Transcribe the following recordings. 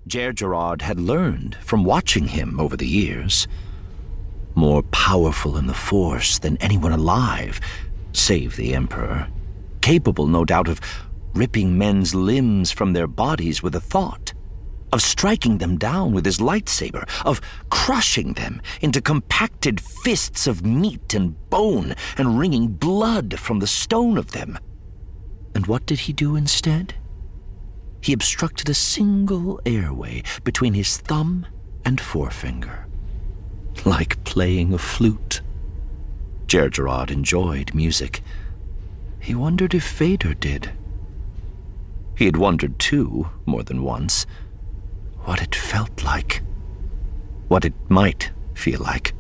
Gerard had learned from watching him over the years. More powerful in the Force than anyone alive, save the Emperor. Capable, no doubt, of ripping men's limbs from their bodies with a thought, of striking them down with his lightsaber, of crushing them into compacted fists of meat and bone and wringing blood from the stone of them. And what did he do instead? He obstructed a single airway between his thumb and forefinger, like playing a flute. Gerard enjoyed music. He wondered if Vader did. He had wondered, too, more than once, what it felt like. What it might feel like.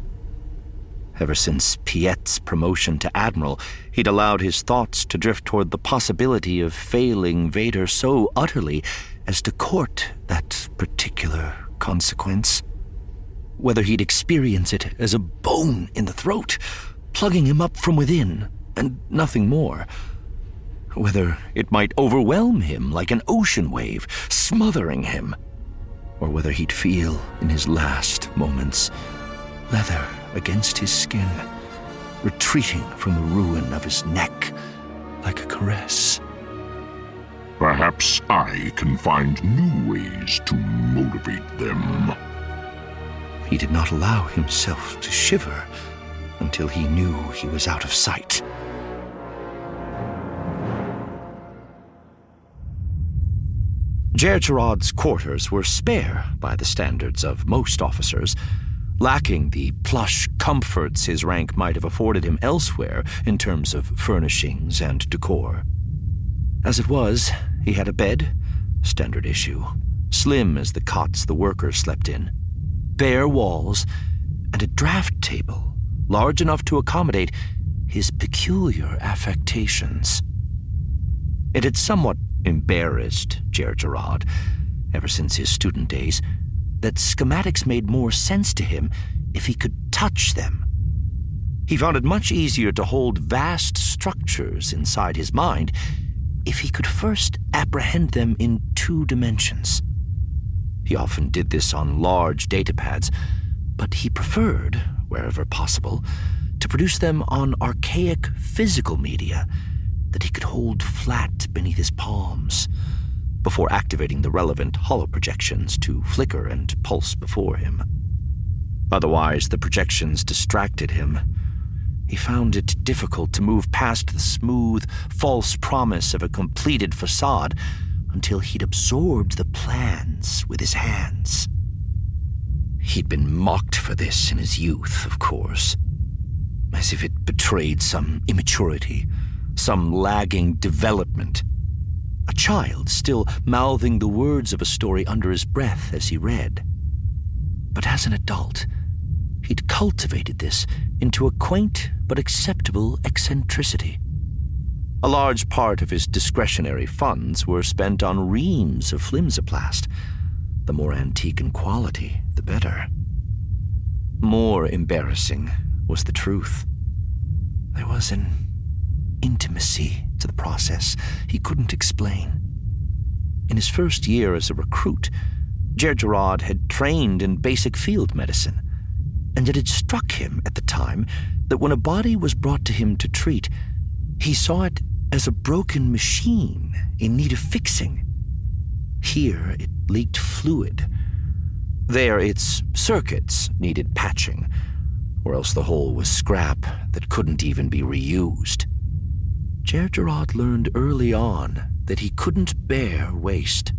Ever since Piet's promotion to Admiral, he'd allowed his thoughts to drift toward the possibility of failing Vader so utterly as to court that particular consequence. Whether he'd experience it as a bone in the throat, plugging him up from within, and nothing more. Whether it might overwhelm him like an ocean wave, smothering him. Or whether he'd feel, in his last moments, leather against his skin, retreating from the ruin of his neck like a caress. Perhaps I can find new ways to motivate them. He did not allow himself to shiver until he knew he was out of sight. Gerard's quarters were spare by the standards of most officers, lacking the plush comforts his rank might have afforded him elsewhere in terms of furnishings and decor. As it was, he had a bed, standard issue, slim as the cots the workers slept in, bare walls, and a draught table large enough to accommodate his peculiar affectations. It had somewhat embarrassed Gerard, ever since his student days, that schematics made more sense to him if he could touch them. He found it much easier to hold vast structures inside his mind if he could first apprehend them in 2 dimensions. He often did this on large datapads, but he preferred, wherever possible, to produce them on archaic physical media that he could hold flat beneath his palms, before activating the relevant holoprojections to flicker and pulse before him. Otherwise, the projections distracted him. He found it difficult to move past the smooth, false promise of a completed facade until he'd absorbed the plans with his hands. He'd been mocked for this in his youth, of course, as if it betrayed some immaturity, some lagging development. A child still mouthing the words of a story under his breath as he read. But as an adult, he'd cultivated this into a quaint but acceptable eccentricity. A large part of his discretionary funds were spent on reams of flimsoplast. The more antique in quality, the better. More embarrassing was the truth. There was an intimacy to the process he couldn't explain. In his first year as a recruit, Gerard had trained in basic field medicine, and it had struck him at the time that when a body was brought to him to treat, he saw it as a broken machine in need of fixing. Here it leaked fluid. There its circuits needed patching, or else the whole was scrap that couldn't even be reused. Gerard learned early on that he couldn't bear waste.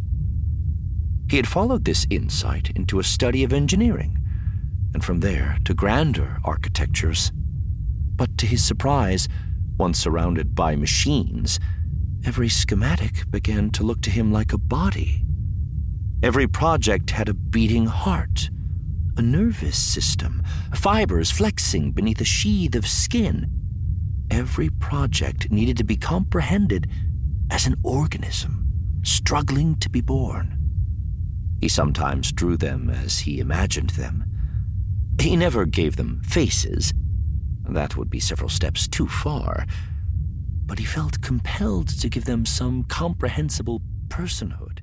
He had followed this insight into a study of engineering, and from there to grander architectures. But to his surprise, once surrounded by machines, every schematic began to look to him like a body. Every project had a beating heart, a nervous system, fibers flexing beneath a sheath of skin. Every project needed to be comprehended as an organism struggling to be born. He sometimes drew them as he imagined them. He never gave them faces. That would be several steps too far. But he felt compelled to give them some comprehensible personhood.